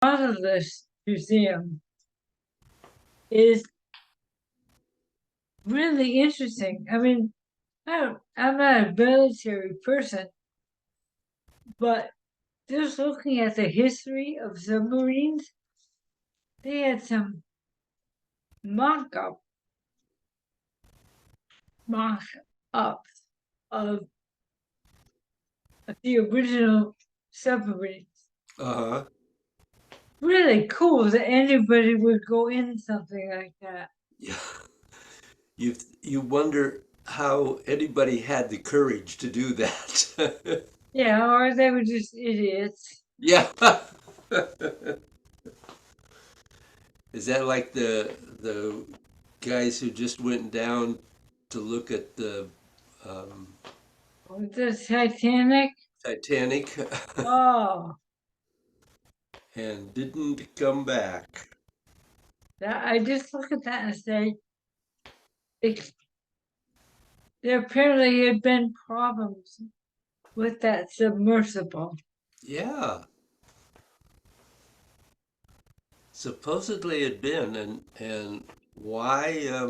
Part of this museum is really interesting. I mean, I'm not a military person, but just looking at the history of submarines, they had some mock-up mock-ups of the original submarines. Uh-huh. Really cool that anybody would go in something like that. Yeah. You wonder how anybody had the courage to do that. Yeah, or they were just idiots. Yeah. Is that like the guys who just went down to look at the um, The Titanic. Titanic Oh, and didn't come back? I just look at that and say, it, there apparently had been problems with that submersible. Yeah, supposedly it had been, and why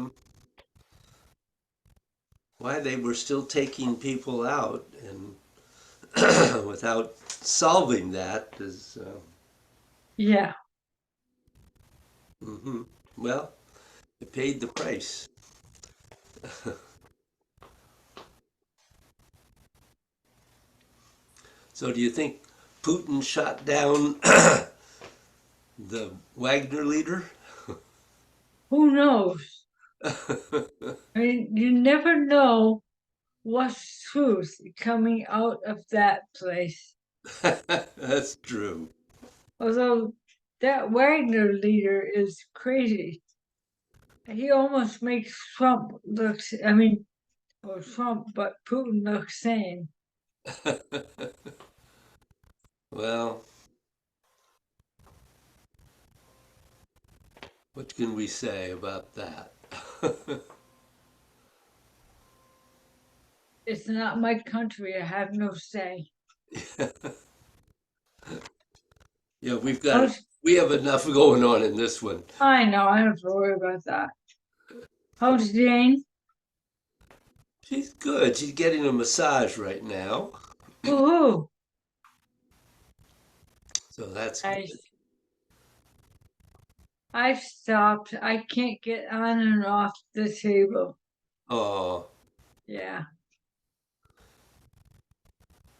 they were still taking people out and without solving that is Yeah, mhm. Well, it paid the price. So do you think Putin shot down the Wagner leader? who knows? I mean, you never know what's truth coming out of that place. That's true. Although that Wagner leader is crazy. He almost makes Trump look, I mean, or Trump, but Putin looks sane. Well, what can we say about that? It's not my country. I have no say. Yeah, How's, we have enough going on in this one. I know, I don't have to worry about that. How's Jane? She's good. She's getting a massage right now, Woohoo! so that's good. I I've stopped. I can't get on and off the table. Oh, Yeah,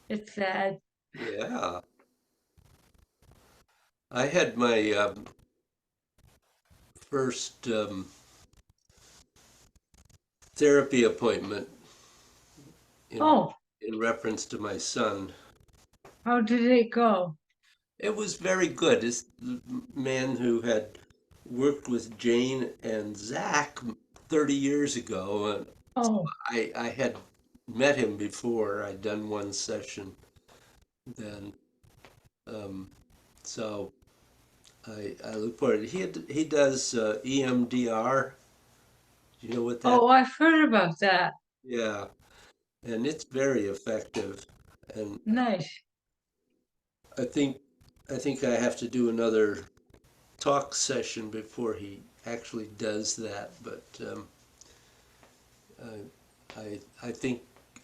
it's sad. yeah. I had my first therapy appointment in Oh, in reference to my son. how did it go? It was very good. This man who had worked with Jane and Zach 30 years ago, and Oh, I had met him before. I'd done one session then. Um, so I look forward. He does EMDR. Do you know what that? oh, I've heard about that. Yeah, and it's very effective. And Nice. I think I think I have to do another talk session before he actually does that. But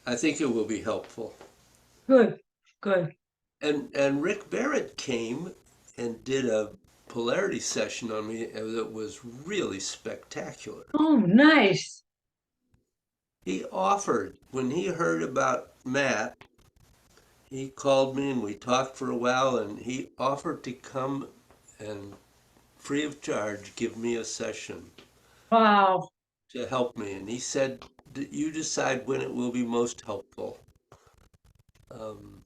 I think it will be helpful. Good, good. And Rick Barrett came and did a polarity session on me that was really spectacular. Oh, nice. He offered, when he heard about Matt, he called me and we talked for a while, and he offered to come and free of charge give me a session Wow. to help me. And he said that you decide when it will be most helpful. Um,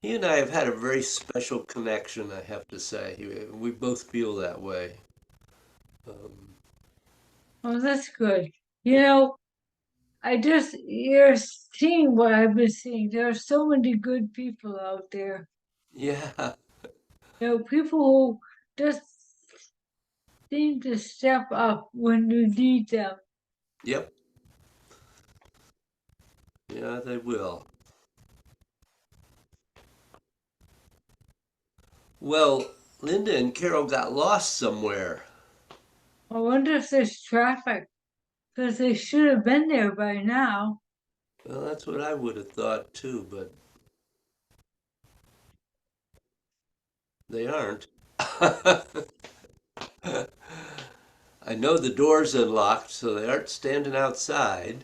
he and I have had a very special connection, I have to say. We both feel that way. Um, Oh, that's good. You know, you're seeing what I've been seeing. There are so many good people out there. yeah, People who just seem to step up when you need them. yep, yeah, they will. Well, Linda and Carol got lost somewhere. I wonder if there's traffic, because they should have been there by now. Well, that's what I would have thought too, but they aren't. I know the door's unlocked, so they aren't standing outside.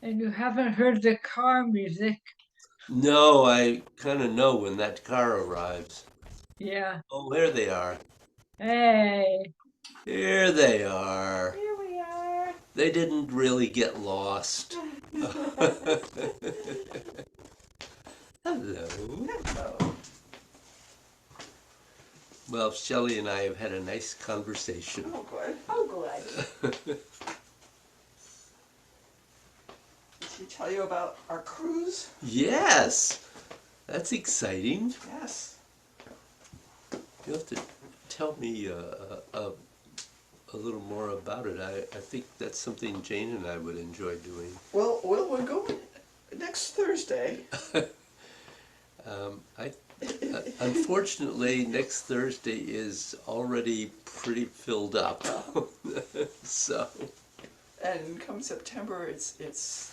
And you haven't heard the car music. No, I kind of know when that car arrives. Yeah. Oh, there they are. Hey. Here they are. Here we are. They didn't really get lost. Hello. Hello. Well, Shelley and I have had a nice conversation. Oh, good. Oh, good. Did she tell you about our cruise? Yes, that's exciting. Yes. You have to tell me a little more about it. I think that's something Jane and I would enjoy doing. Well, we're going next Thursday. I unfortunately next Thursday is already pretty filled up, so And come September, it's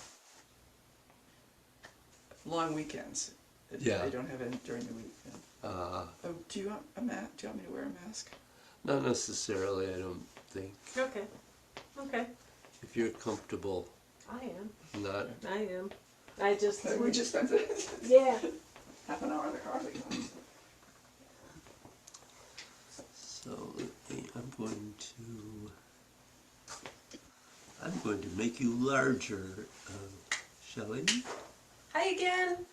long weekends. Yeah. They don't have any during the week. uh, Oh, do you want a mask? Do you want me to wear a mask? not necessarily. I don't think Okay. Okay. if you're comfortable, I am. not. I am. I just. We just spent Yeah. half an hour in the car. So let me, I'm going to make you larger, Shelley. Hi again.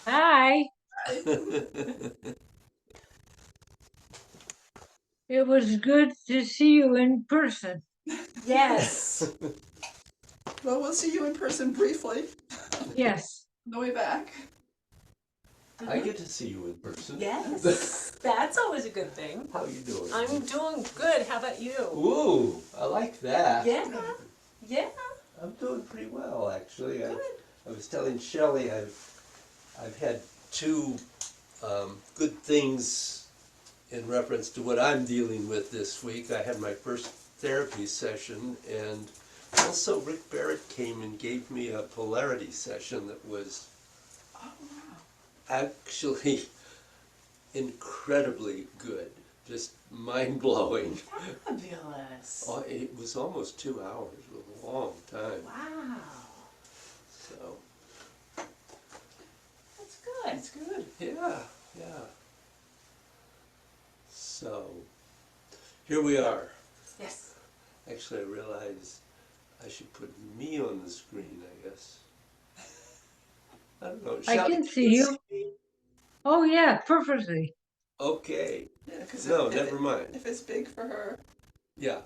Hi. It was good to see you in person. Yes. Well, we'll see you in person briefly Yes. on the way back. I get to see you in person. Yes. That's always a good thing. How you doing? I'm doing good. How about you? Ooh, I like that. Yeah. Yeah. I'm doing pretty well, actually. Good. I was telling Shelley I've had two good things in reference to what I'm dealing with this week. I had my first therapy session, and also Rick Barrett came and gave me a polarity session that was Oh, wow. actually incredibly good, just mind-blowing. Fabulous. Oh, it was almost 2 hours, it was a long time. Wow. So, That's good. That's good. yeah, yeah. So, here we are. Yes. Actually, I realized I should put me on the screen, I guess. I don't know. I Shelley, can see you. me? Oh, yeah, perfectly. Okay. Yeah, because No, never mind. if it's big for her, Yeah.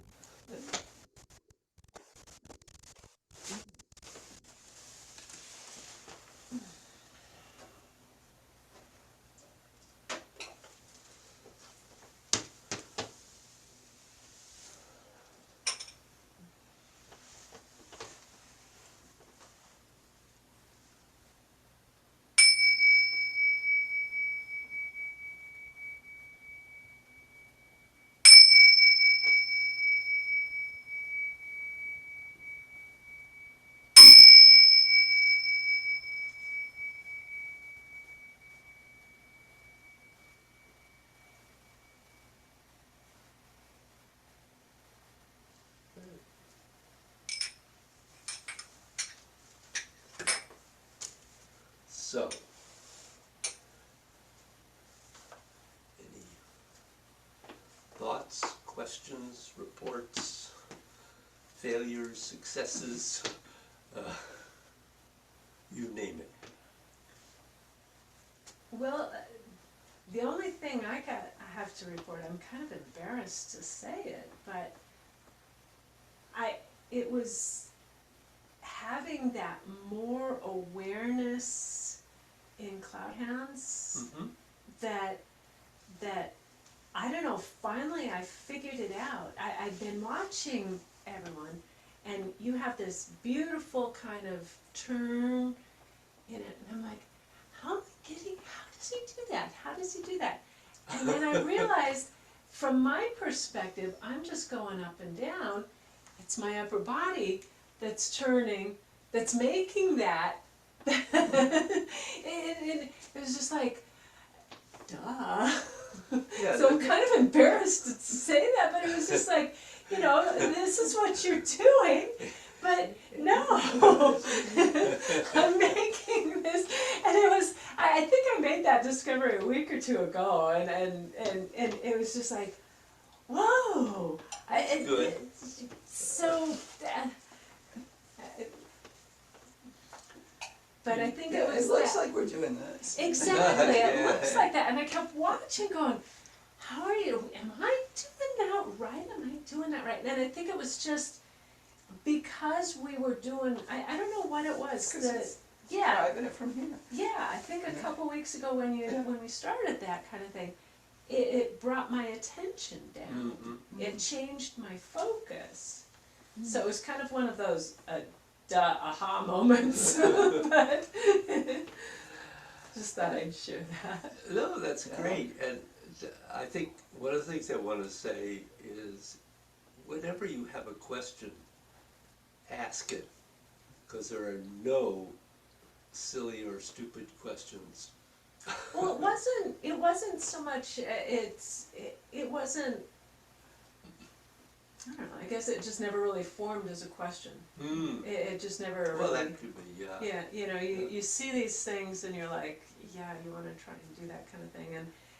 So, any thoughts, questions, reports, failures, successes, uh, you name it. Well, the only thing I have to report, I'm kind of embarrassed to say it, but it was having that more awareness in Cloudhounds Mm-hmm. that I don't know, finally I figured it out. I've been watching everyone, and you have this beautiful kind of turn in it, and I'm like, that? How does he do that? And then I realized, from my perspective, I'm just going up and down. It's my upper body that's turning, that's making that. And it was just like, duh. Yeah, So I'm that- kind of embarrassed to say that, but it was just like, this is what you're doing, but no, I'm making this, and it was, I think I made that discovery a week or two ago, and it was just like, whoa. Good. So, but I think it was It looks that. like we're doing this. Exactly, it Yeah. looks like that, and I kept watching going, how are you, am I doing that right, am I doing that right? And I think it was just because we were doing, I don't know what it was, 'Cause the, it's yeah, driving it from here. yeah, I think a Yeah. couple weeks ago when we started that kind of thing, it brought my attention down. Mhm. It changed my focus. So it was kind of one of those, aha moments, but just thought I'd share that. No, that's Yeah. great, and I think one of the things I want to say is, whenever you have a question, ask it, because there are no silly or stupid questions. Well, it wasn't so much, it wasn't, I don't know, I guess it just never really formed as a question. Hmm. It just never Well, really, that could be, yeah. yeah, you see these things and you're like, yeah, you wanna try and do that kind of thing,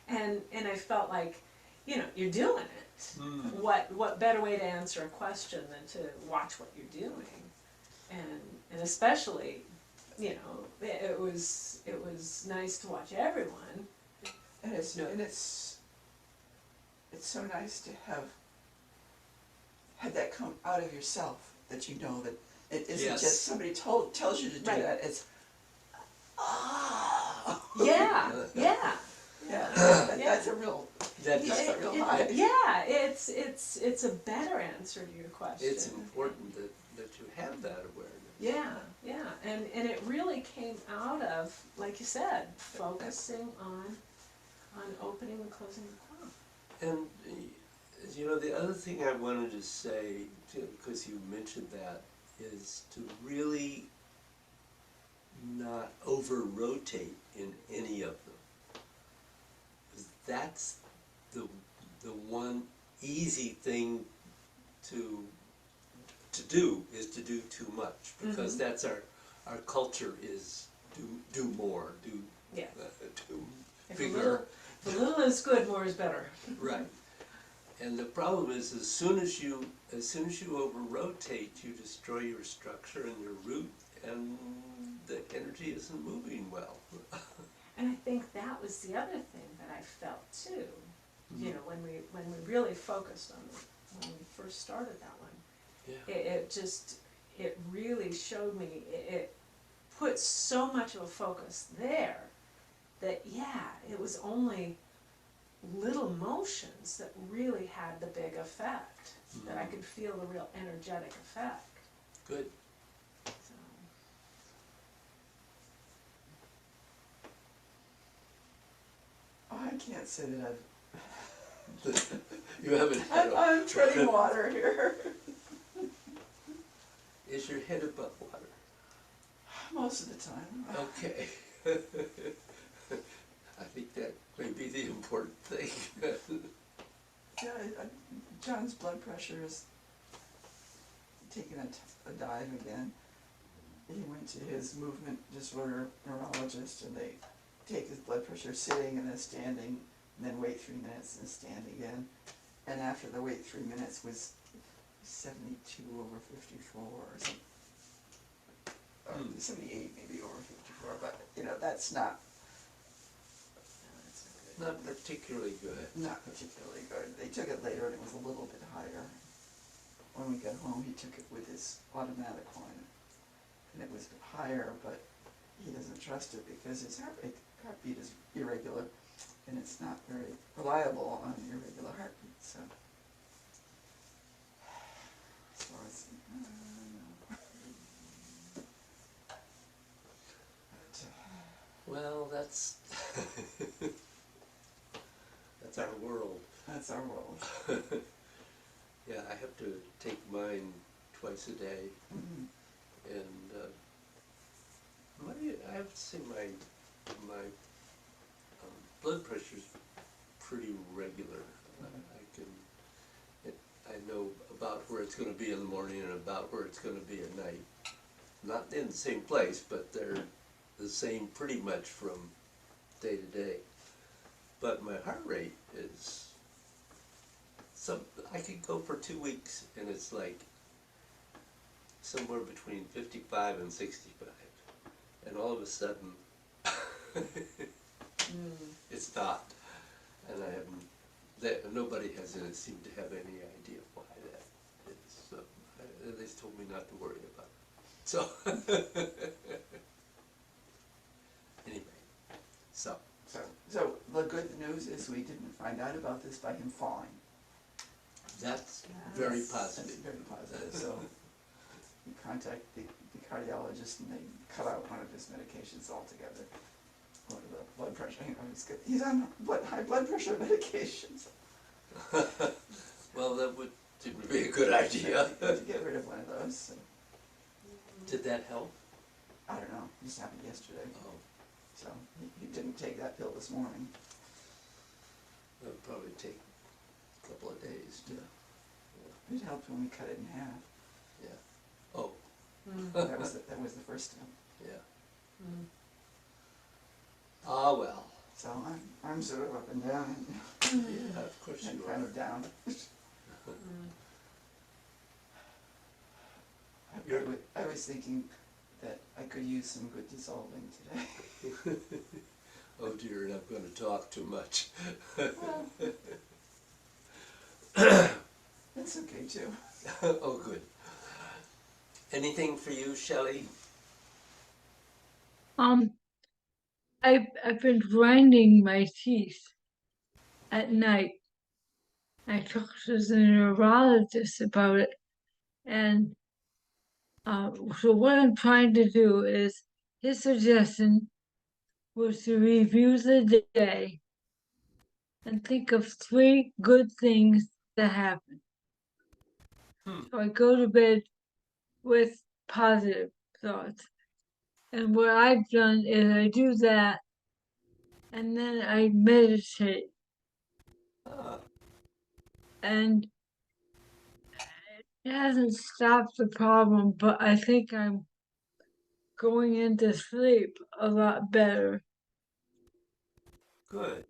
and I felt like, you're doing it. Hmm. What better way to answer a question than to watch what you're doing? And especially, it was nice to watch everyone. And it's, Yeah. and it's so nice to have had that come out of yourself, that you know that it isn't Yes. just somebody tells you to do Right. that, it's, ah. Yeah, yeah. Yeah, Yeah. that's a real, That That's is, a real high. Yeah, it's a better answer to your question. it's important that you have that awareness. Yeah, yeah, and it really came out of, like you said, focusing on opening and closing the palm. And, the other thing I wanted to say, too, because you mentioned that, is to really not over-rotate in any of them. 'Cause that's the one easy thing to do, is to do too much, because Mhm. that's our culture is do more, do Yeah. do If bigger. a little is good, more is better. Right. And the problem is, as soon as you over-rotate, you destroy your structure and your root, and the energy isn't moving well. And I think that was the other thing that I felt too. When we really focused on it, when we first started that one. Yeah. It really showed me, it put so much of a focus there that, it was only little motions that really had the big effect, that I could feel the real energetic effect, Good. so. oh, I can't say that You haven't had I'm treading water here. Is your head above water? Most of the time. Okay. I think that may be the important thing. Yeah, John's blood pressure is taking a dive again. He went to his movement disorder neurologist, and they take his blood pressure sitting and then standing, and then wait 3 minutes and stand again. And after the wait 3 minutes was 72/54 or something. Or 78 maybe over 54, but that's not Not particularly good. not particularly good. They took it later and it was a little bit higher. When we got home, he took it with his automatic one, and it was higher, but he doesn't trust it because his heartbeat is irregular, and it's not very reliable on an irregular heartbeat, so. As far as, no. But, Well, that's That's our world. That's our world. Yeah, I have to take mine twice a day, Mhm. and I have to say my blood pressure's pretty regular. I can I know about where it's going to be in the morning and about where it's going to be at night. Not in the same place, but they're the same pretty much from day to day. But my heart rate is I could go for 2 weeks and it's like somewhere between 55 and 65. And all of a sudden, it's not. And I haven't, nobody has seemed to have any idea why that is. So they told me not to worry about it. So, anyway, so. So the good news is we didn't find out about this by him falling. That's very Yes. That's positive. very positive. So you contact the cardiologist and they cut out one of his medications altogether. One of the blood pressure. He's on high blood pressure medications. Well, that would seem to be a good idea. To get rid of one of those. So, Did that help? I don't know. It just happened yesterday. Oh, So he didn't take that pill this morning. that would probably take a couple of days to, It helped when we cut it in half. yeah. Oh, That was the first step. yeah. Ah, well. So I'm sort of up and down Yeah, of course and you kind are. of down. You're- I was thinking that I could use some good dissolving today. Oh dear, and I'm going to talk too much. Well, that's okay too. Oh, good. Anything for you, Shelley? I've been grinding my teeth at night. I talked to the neurologist about it, and so what I'm trying to do is his suggestion was to review the day and think of 3 good things that happened. So I go to bed with positive thoughts. And what I've done is I do that and then I meditate. Ah, And it hasn't stopped the problem, but I think I'm going into sleep a lot better. good.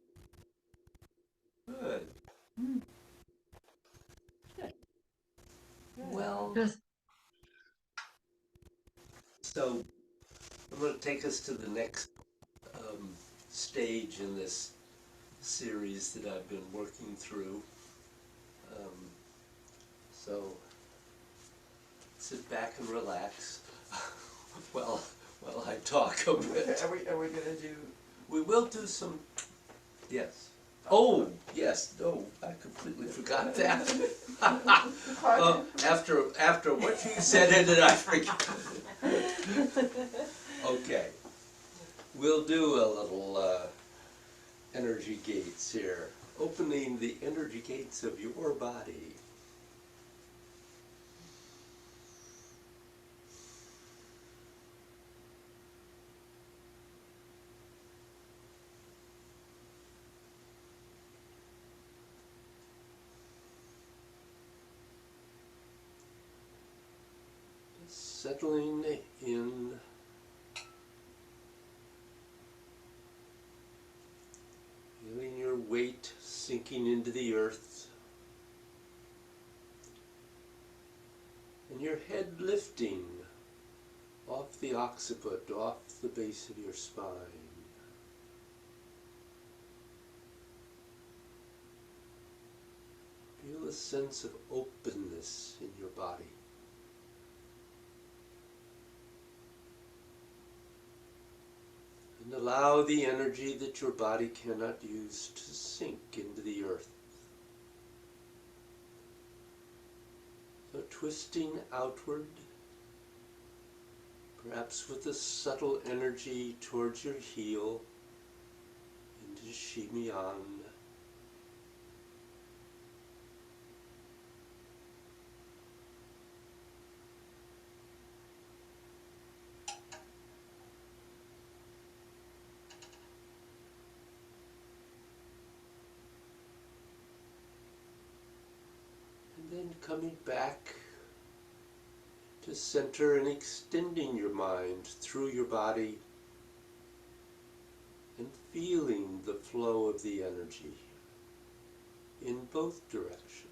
Good. Mm. Well, Just so I'm going to take us to the next stage in this series that I've been working through. So sit back and relax while I talk a bit. Are we gonna do? We will do some, yes. Oh, yes, no, I completely forgot that. After what you said, did I forget? Okay, we'll do a little energy gates here, opening the energy gates of your body. Settling in, feeling your weight sinking into the earth, and your head lifting off the occiput, off the base of your spine. Feel a sense of openness in your body. And allow the energy that your body cannot use to sink into the earth. So twisting outward, perhaps with a subtle energy towards your heel, into Shimyan. then coming back to center and extending your mind through your body and feeling the flow of the energy in both directions.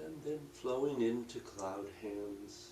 And then flowing into cloud hands.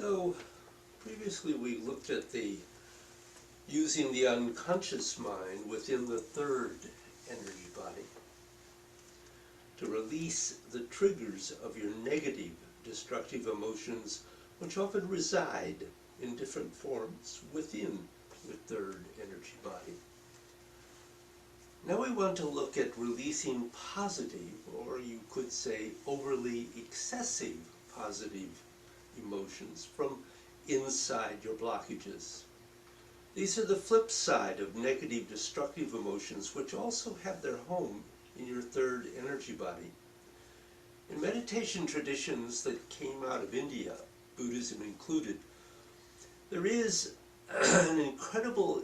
So previously we looked at the using the unconscious mind within the third energy body to release the triggers of your negative, destructive emotions, which often reside in different forms within your third energy body. Now we want to look at releasing positive, or you could say overly excessive positive emotions from inside your blockages. These are the flip side of negative, destructive emotions, which also have their home in your third energy body. In meditation traditions that came out of India, Buddhism included, there is an incredible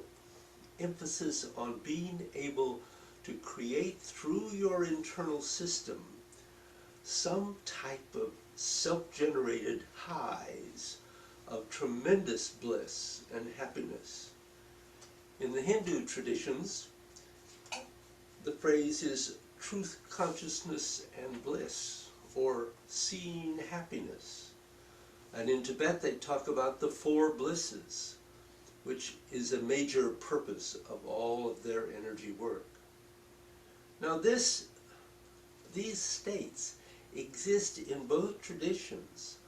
emphasis on being able to create through your internal system some type of self-generated highs of tremendous bliss and happiness. In the Hindu traditions, the phrase is truth, consciousness, and bliss, or seeing happiness. And in Tibet they talk about the four blisses, which is a major purpose of all of their energy work. Now these states exist in both traditions,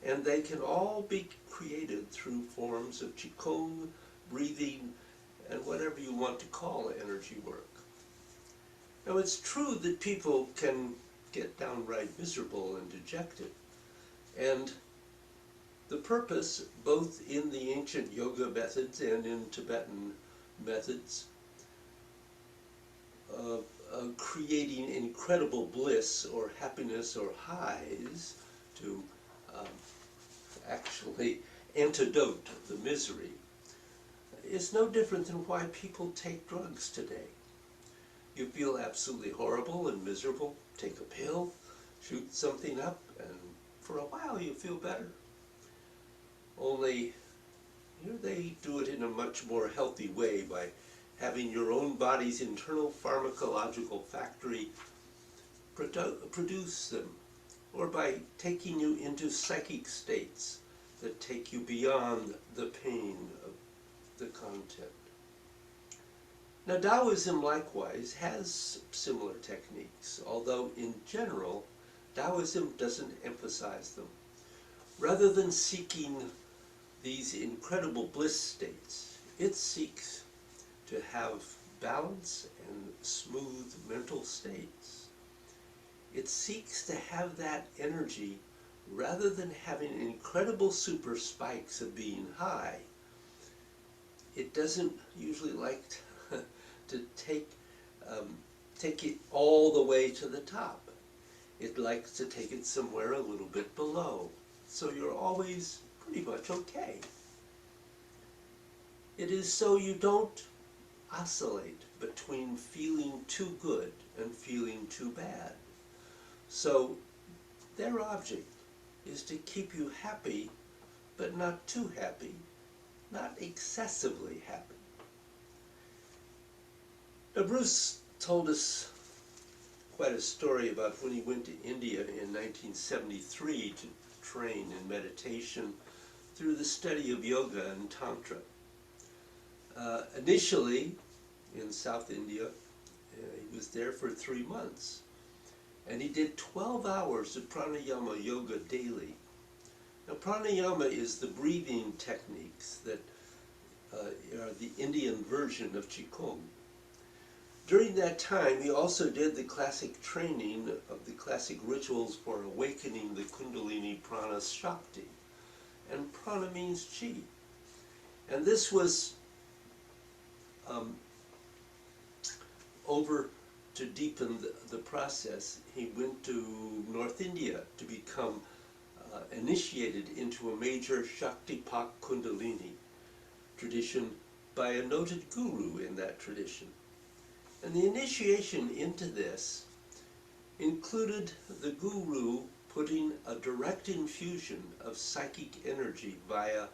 and they can all be created through forms of Qigong, breathing, and whatever you want to call energy work. Now it's true that people can get downright miserable and dejected, and the purpose, both in the ancient yoga methods and in Tibetan methods, of creating incredible bliss or happiness or highs to actually antidote the misery, is no different than why people take drugs today. You feel absolutely horrible and miserable, take a pill, shoot something up, and for a while you feel better. Only here they do it in a much more healthy way by having your own body's internal pharmacological factory produce them, or by taking you into psychic states that take you beyond the pain of the content. Now Taoism likewise has similar techniques, although in general Taoism doesn't emphasize them. Rather than seeking these incredible bliss states, it seeks to have balance and smooth mental states. It seeks to have that energy rather than having incredible super spikes of being high. It doesn't usually like to take it all the way to the top. It likes to take it somewhere a little bit below. So you're always pretty much okay. It is so you don't oscillate between feeling too good and feeling too bad. So their object is to keep you happy, but not too happy, not excessively happy. Now Bruce told us quite a story about when he went to India in 1973 to train in meditation through the study of yoga and tantra. Initially, in South India, he was there for 3 months, and he did 12 hours of pranayama yoga daily. Now pranayama is the breathing techniques that are the Indian version of Qigong. During that time, he also did the classic training of the classic rituals for awakening the Kundalini Prana Shakti. And prana means chi. And this was over to deepen the process. He went to North India to become initiated into a major Shaktipak Kundalini tradition by a noted guru in that tradition. And the initiation into this included the guru putting a direct infusion of psychic energy via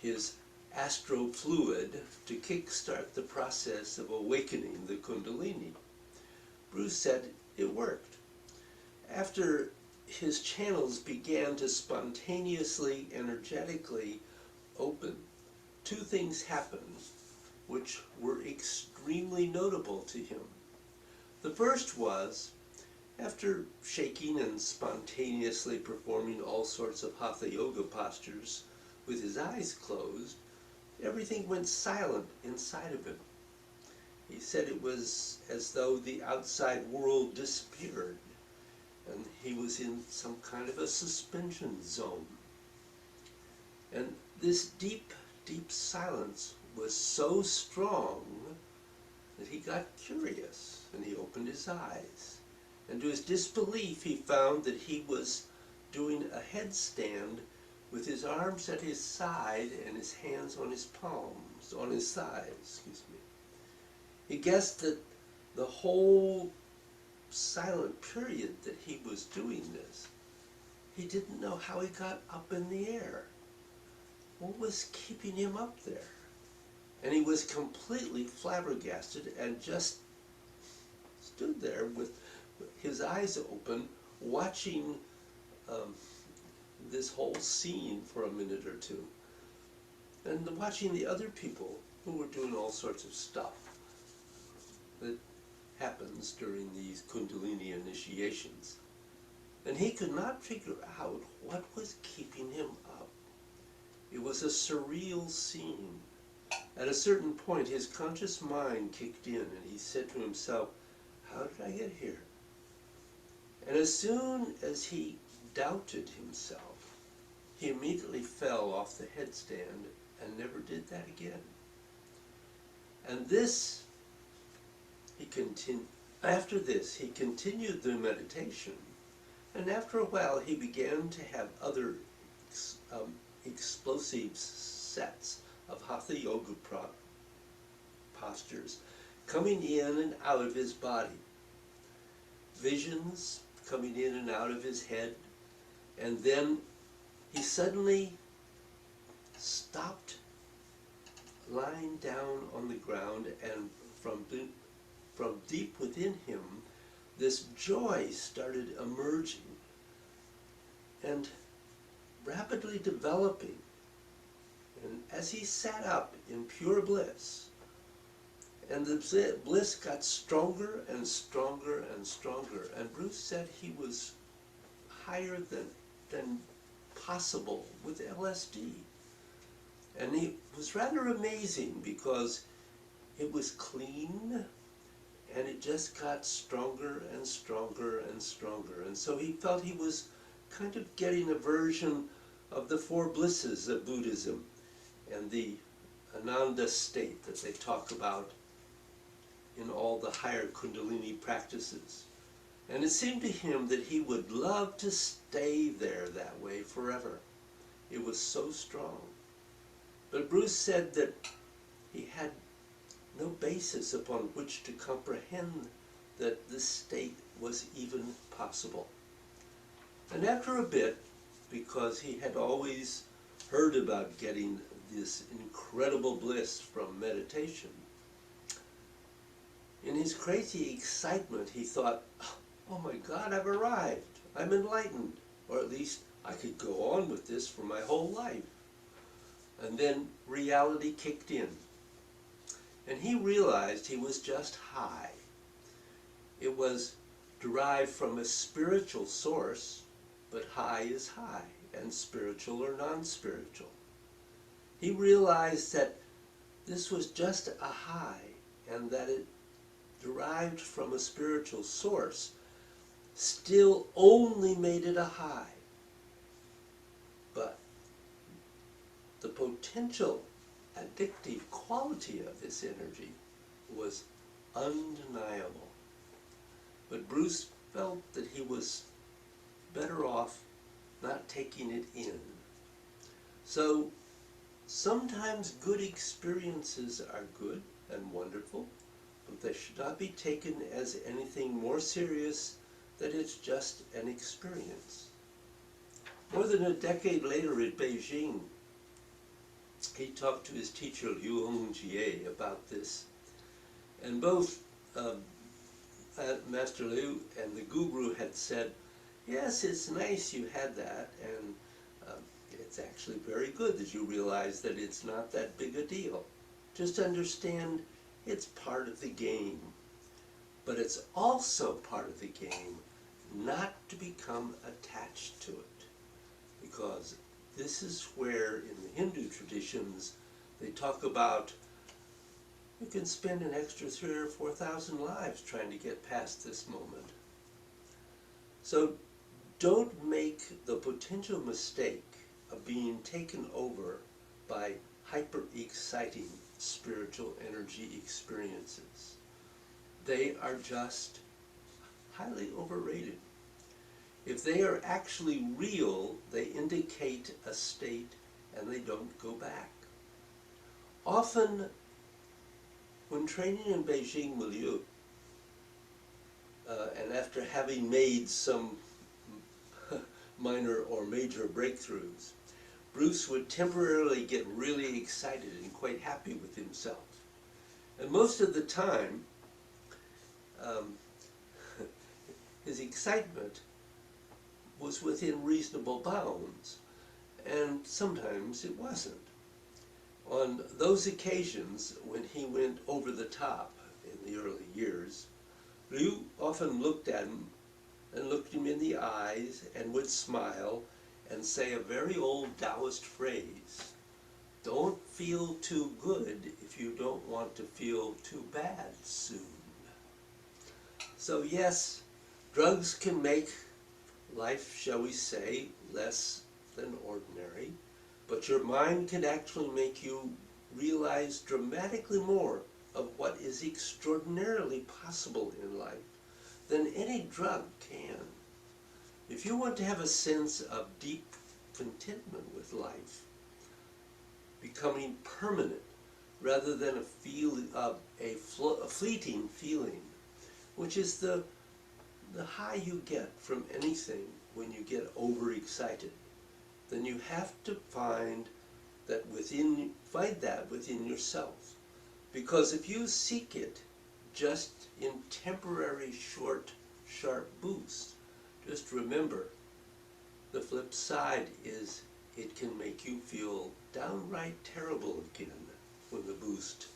his astro fluid to kickstart the process of awakening the Kundalini. Bruce said it worked. After his channels began to spontaneously, energetically open, two things happened which were extremely notable to him. The first was, after shaking and spontaneously performing all sorts of hatha yoga postures with his eyes closed, everything went silent inside of him. He said it was as though the outside world disappeared and he was in some kind of a suspension zone. And this deep, deep silence was so strong that he got curious and he opened his eyes. And to his disbelief, he found that he was doing a headstand with his arms at his side and his hands on his palms, on his thighs, excuse me. He guessed that the whole silent period that he was doing this, he didn't know how he got up in the air. What was keeping him up there? And he was completely flabbergasted and just stood there with his eyes open, watching this whole scene for a minute or two, and watching the other people who were doing all sorts of stuff that happens during these Kundalini initiations. And he could not figure out what was keeping him up. It was a surreal scene. At a certain point, his conscious mind kicked in and he said to himself, how did I get here? And as soon as he doubted himself, he immediately fell off the headstand and never did that again. And this, after this, he continued the meditation, and after a while he began to have other explosive sets of hatha yoga postures coming in and out of his body. Visions coming in and out of his head, and then he suddenly stopped lying down on the ground, and from deep within him, this joy started emerging and rapidly developing. And as he sat up in pure bliss, and the bliss got stronger and stronger and stronger, and Bruce said he was higher than possible with LSD. And it was rather amazing because it was clean and it just got stronger and stronger and stronger. And so he felt he was kind of getting a version of the four blisses of Buddhism and the Ananda state that they talk about in all the higher Kundalini practices. And it seemed to him that he would love to stay there that way forever. It was so strong. But Bruce said that he had no basis upon which to comprehend that this state was even possible. And after a bit, because he had always heard about getting this incredible bliss from meditation, in his crazy excitement he thought, oh my God, I've arrived. I'm enlightened. Or at least I could go on with this for my whole life. And then reality kicked in. And he realized he was just high. It was derived from a spiritual source, but high is high, and spiritual or non-spiritual. He realized that this was just a high, and that it derived from a spiritual source still only made it a high. But the potential addictive quality of this energy was undeniable. But Bruce felt that he was better off not taking it in. So sometimes good experiences are good and wonderful, but they should not be taken as anything more serious than it's just an experience. More than a decade later in Beijing, he talked to his teacher Liu Hongjie about this. And both Master Liu and the Guru had said, yes, it's nice you had that, and it's actually very good that you realize that it's not that big a deal. Just understand it's part of the game. But it's also part of the game not to become attached to it. Because this is where, in the Hindu traditions, they talk about you can spend an extra 3,000 or 4,000 lives trying to get past this moment. So don't make the potential mistake of being taken over by hyper-exciting spiritual energy experiences. They are just highly overrated. If they are actually real, they indicate a state and they don't go back. Often, when training in Beijing milieu, and after having made some minor or major breakthroughs, Bruce would temporarily get really excited and quite happy with himself. And most of the time, his excitement was within reasonable bounds, and sometimes it wasn't. On those occasions when he went over the top in the early years, Liu often looked at him and looked him in the eyes and would smile and say a very old Taoist phrase, "Don't feel too good if you don't want to feel too bad soon." So yes, drugs can make life, shall we say, less than ordinary, but your mind can actually make you realize dramatically more of what is extraordinarily possible in life than any drug can. If you want to have a sense of deep contentment with life, becoming permanent rather than a fleeting feeling, which is the high you get from anything when you get overexcited, then you have to find that within yourself. Because if you seek it just in temporary, short, sharp boosts, just remember, the flip side is it can make you feel downright terrible again when the boost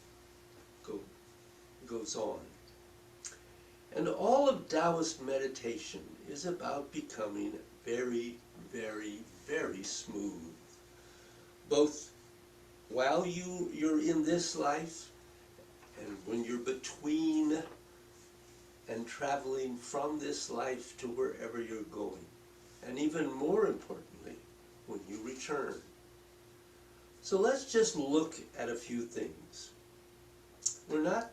goes on. And all of Taoist meditation is about becoming very, very, very smooth. Both while you're in this life and when you're between and traveling from this life to wherever you're going. And even more importantly, when you return. So let's just look at a few things. We're not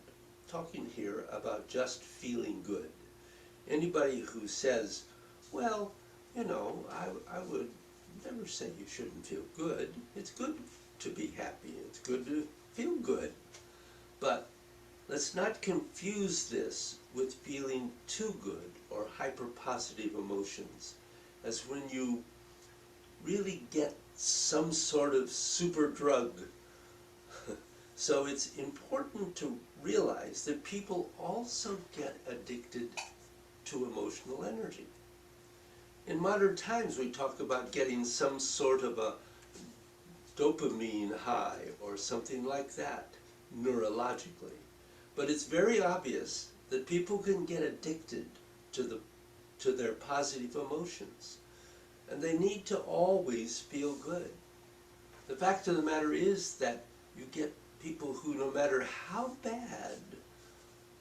talking here about just feeling good. Anybody who says, well, you know, I would never say you shouldn't feel good. It's good to be happy. It's good to feel good. But let's not confuse this with feeling too good or hyper-positive emotions, as when you really get some sort of super drug. So it's important to realize that people also get addicted to emotional energy. In modern times, we talk about getting some sort of a dopamine high or something like that, neurologically. But it's very obvious that people can get addicted to their positive emotions. And they need to always feel good. The fact of the matter is that you get people who, no matter how bad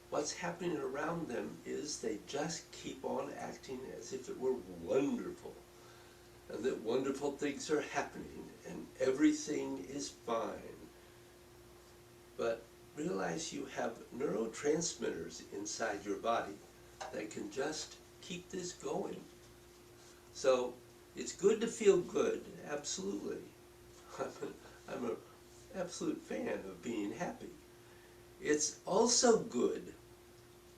what's happening around them is, they just keep on acting as if it were wonderful, and that wonderful things are happening and everything is fine. But realize you have neurotransmitters inside your body that can just keep this going. So it's good to feel good, absolutely. I'm an absolute fan of being happy. It's also good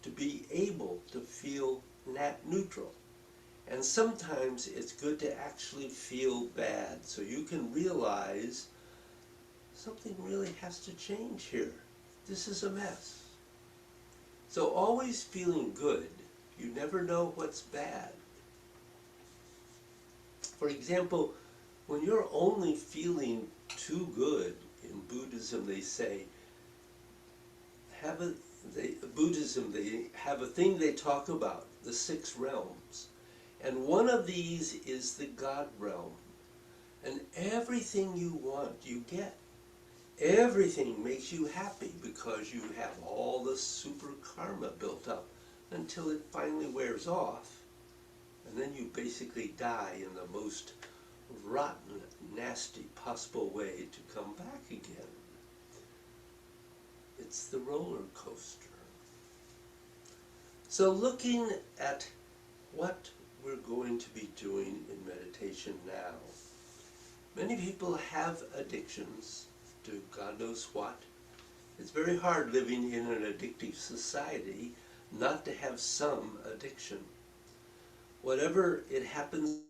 to be able to feel neutral. And sometimes it's good to actually feel bad so you can realize something really has to change here. This is a mess. So always feeling good. You never know what's bad. For example, when you're only feeling too good, in Buddhism they say, Buddhism, they have a thing they talk about, the 6 realms. And one of these is the God realm. And everything you want, you get. Everything makes you happy because you have all the super karma built up until it finally wears off. And then you basically die in the most rotten, nasty possible way to come back again. It's the roller coaster. So looking at what we're going to be doing in meditation now, many people have addictions to God knows what. It's very hard living in an addictive society not to have some addiction. Whatever it happens